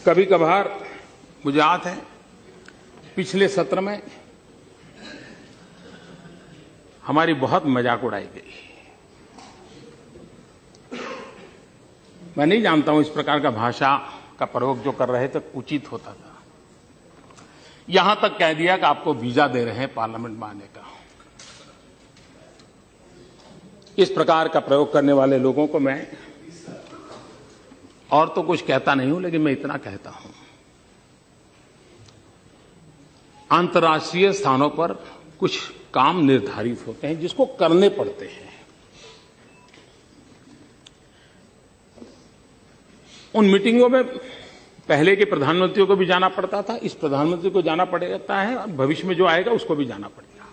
कभी कभार मुझे याद है पिछले सत्र में हमारी बहुत मजाक उड़ाई गई। मैं नहीं जानता हूं इस प्रकार का भाषा का प्रयोग जो कर रहे थे उचित होता था। यहां तक कह दिया कि आपको वीजा दे रहे हैं पार्लियामेंट में आने का। इस प्रकार का प्रयोग करने वाले लोगों को मैं और तो कुछ कहता नहीं हूं, लेकिन मैं इतना कहता हूं, अंतर्राष्ट्रीय स्थानों पर कुछ काम निर्धारित होते हैं जिसको करने पड़ते हैं। उन मीटिंगों में पहले के प्रधानमंत्रियों को भी जाना पड़ता था, इस प्रधानमंत्री को जाना पड़ता है, और भविष्य में जो आएगा उसको भी जाना पड़ेगा।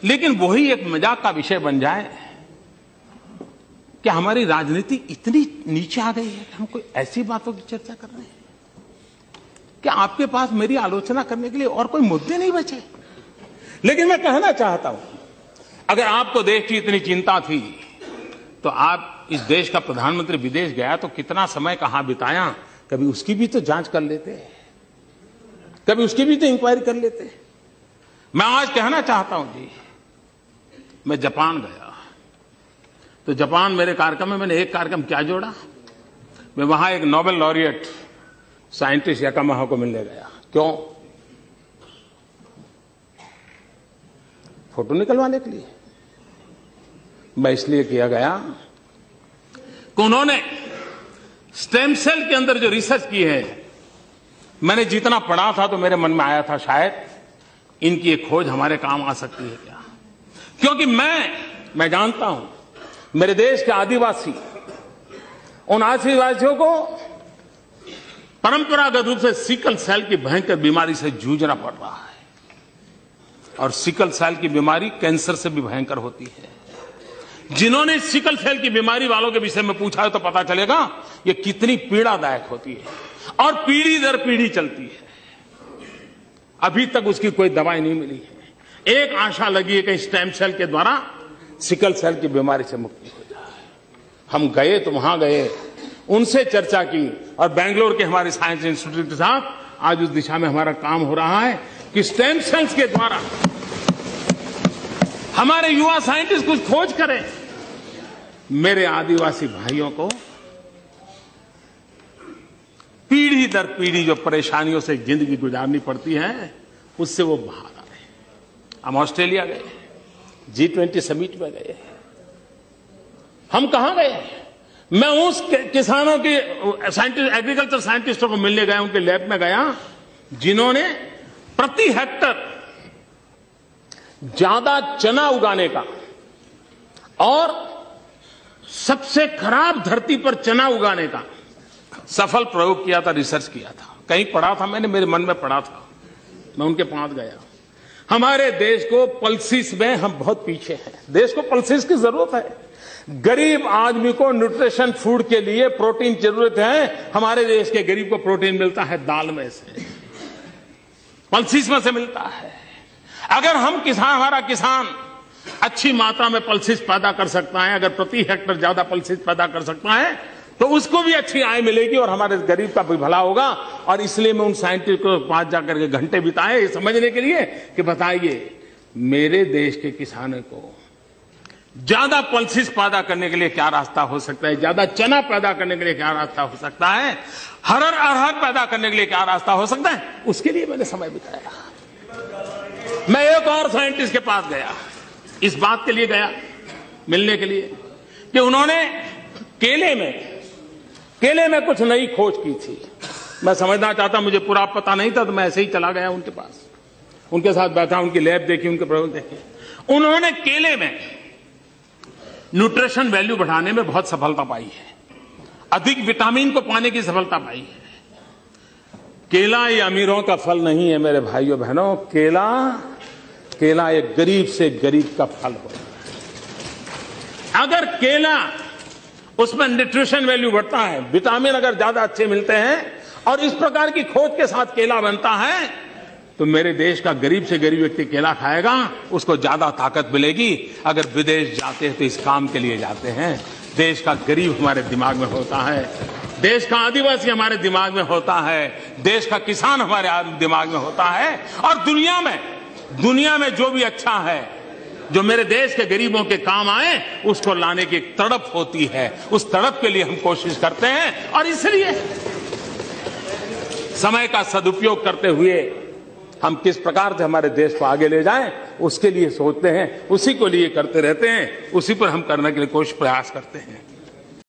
लेकिन वही एक मजाक का विषय बन जाए कि हमारी राजनीति इतनी नीचे आ गई है कि हम कोई ऐसी बातों की चर्चा कर रहे हैं कि आपके पास मेरी आलोचना करने के लिए और कोई मुद्दे नहीं बचे। लेकिन मैं कहना चाहता हूं, अगर आपको देश की इतनी चिंता थी तो आप इस देश का प्रधानमंत्री विदेश गया तो कितना समय कहां बिताया, कभी उसकी भी तो जांच कर लेते, कभी उसकी भी तो इंक्वायरी कर लेते। मैं आज कहना चाहता हूं जी, मैं जापान गया तो जापान मेरे कार्यक्रम में मैंने एक कार्यक्रम क्या जोड़ा, मैं वहां एक नोबेल लॉरिएट साइंटिस्ट याकामाहा को मिलने गया। क्यों? फोटो निकलवाने के लिए। मैं इसलिए किया गया कि उन्होंने स्टेम सेल के अंदर जो रिसर्च की है, मैंने जितना पढ़ा था तो मेरे मन में आया था शायद इनकी एक खोज हमारे काम आ सकती है क्या। क्योंकि मैं जानता हूं मेरे देश के आदिवासी, उन आदिवासियों को परंपरागत रूप से सिकल सेल की भयंकर बीमारी से जूझना पड़ रहा है, और सिकल सेल की बीमारी कैंसर से भी भयंकर होती है। जिन्होंने सिकल सेल की बीमारी वालों के विषय में पूछा है तो पता चलेगा ये कितनी पीड़ादायक होती है, और पीढ़ी दर पीढ़ी चलती है। अभी तक उसकी कोई दवाई नहीं मिली है। एक आशा लगी है कि स्टेम सेल के द्वारा सिकल सेल की बीमारी से मुक्ति हो जाए। हम गए तो वहां गए, उनसे चर्चा की, और बेंगलोर के हमारे साइंस इंस्टीट्यूट के साथ आज उस दिशा में हमारा काम हो रहा है कि स्टेम सेल्स के द्वारा हमारे युवा साइंटिस्ट कुछ खोज करें। मेरे आदिवासी भाइयों को पीढ़ी दर पीढ़ी जो परेशानियों से जिंदगी गुजारनी पड़ती है, उससे वो बाहर आ रहे हैं। हम ऑस्ट्रेलिया गए, G20 समिट में गए। हम कहां गए? मैं उस किसानों के साइंटिस्ट, एग्रीकल्चर साइंटिस्टों को मिलने गया, उनके लैब में गया जिन्होंने प्रति हेक्टर ज्यादा चना उगाने का और सबसे खराब धरती पर चना उगाने का सफल प्रयोग किया था, रिसर्च किया था। कहीं पढ़ा था मैंने, मेरे मन में पढ़ा था, मैं उनके पास गया। हमारे देश को पल्सिस में हम बहुत पीछे हैं। देश को पल्सिस की जरूरत है। गरीब आदमी को न्यूट्रिशन फूड के लिए प्रोटीन जरूरत है। हमारे देश के गरीब को प्रोटीन मिलता है दाल में से, पल्सिस में से मिलता है। अगर हम हमारा किसान अच्छी मात्रा में पल्सिस पैदा कर सकता है, अगर प्रति हेक्टर ज्यादा पल्सिस पैदा कर सकता है, तो उसको भी अच्छी आय मिलेगी और हमारे गरीब का भी भला होगा। और इसलिए मैं उन साइंटिस्ट को पास जाकर के घंटे बिताए समझने के लिए कि बताइए मेरे देश के किसानों को ज्यादा पल्सिस पैदा करने के लिए क्या रास्ता हो सकता है, ज्यादा चना पैदा करने के लिए क्या रास्ता हो सकता है, अरहर पैदा करने के लिए क्या रास्ता हो सकता है, उसके लिए मैंने समय बिताया। मैं एक और साइंटिस्ट के पास गया, इस बात के लिए गया मिलने के लिए कि उन्होंने केले में कुछ नई खोज की थी। मैं समझना चाहता, मुझे पूरा पता नहीं था, तो मैं ऐसे ही चला गया उनके पास, उनके साथ बैठा, उनकी लैब देखी, उनके प्रयोग देखे। उन्होंने केले में न्यूट्रिशन वैल्यू बढ़ाने में बहुत सफलता पाई है, अधिक विटामिन को पाने की सफलता पाई है। केला ये अमीरों का फल नहीं है मेरे भाइयों बहनों, केला एक गरीब से गरीब का फल होता है। अगर केला उसमें न्यूट्रिशन वैल्यू बढ़ता है, विटामिन अगर ज्यादा अच्छे मिलते हैं, और इस प्रकार की खोज के साथ केला बनता है, तो मेरे देश का गरीब से गरीब व्यक्ति केला खाएगा, उसको ज्यादा ताकत मिलेगी। अगर विदेश जाते हैं तो इस काम के लिए जाते हैं। देश का गरीब हमारे दिमाग में होता है। देश का आदिवासी हमारे दिमाग में होता है, देश का किसान हमारे दिमाग में होता है, और दुनिया में जो भी अच्छा है, जो मेरे देश के गरीबों के काम आए, उसको लाने की एक तड़प होती है। उस तड़प के लिए हम कोशिश करते हैं, और इसलिए समय का सदुपयोग करते हुए हम किस प्रकार से हमारे देश को आगे ले जाएं, उसके लिए सोचते हैं, उसी को लिए करते रहते हैं, उसी पर हम करने के लिए कोशिश प्रयास करते हैं।